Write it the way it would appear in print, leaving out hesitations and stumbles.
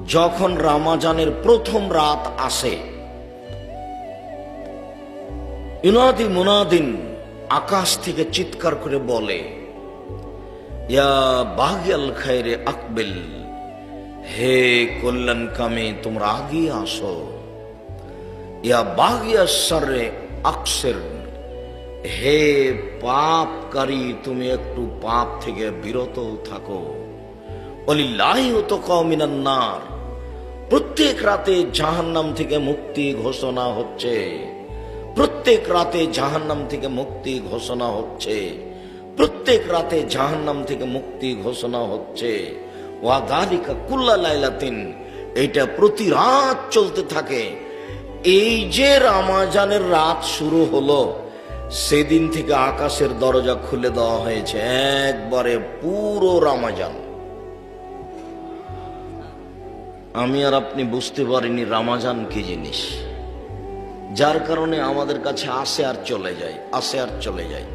যখন রমজানের প্রথম রাত আসে, ইউনাদি মুনাদিন আকাশ থেকে চিৎকার করে বলে, ইয়া বাগিয়াল খায়রে আকবিল, হে কল্যাণকামী তোমরা আগিয়ে আসো। ইয়া বাগিয়া শাররে আকসির, হে পাপকারী তুমি একটু পাপ থেকে বিরত থাকো। ওয়ালিল্লাহি উতকা মিনান নার, প্রত্যেক রাতে জাহান্নাম থেকে মুক্তি ঘোষণা হচ্ছে, প্রত্যেক রাতে জাহান্নাম থেকে মুক্তি ঘোষণা হচ্ছে, প্রত্যেক রাতে জাহান্নাম থেকে মুক্তি ঘোষণা হচ্ছে। ওয়া যালিকা কুল্লা লাইলাতিন, এটা প্রতি রাত চলতে থাকে। এই যে রমজানের রাত শুরু হলো, সেদিন থেকে আকাশের দরজা খুলে দেওয়া হয়েছে একবারে পুরো রমজান। আমি আর আপনি বুঝতে পারিনি রমজান কি জিনিস, যার কারণে আমাদের কাছে আসে আর চলে যায়, আসে আর চলে যায়।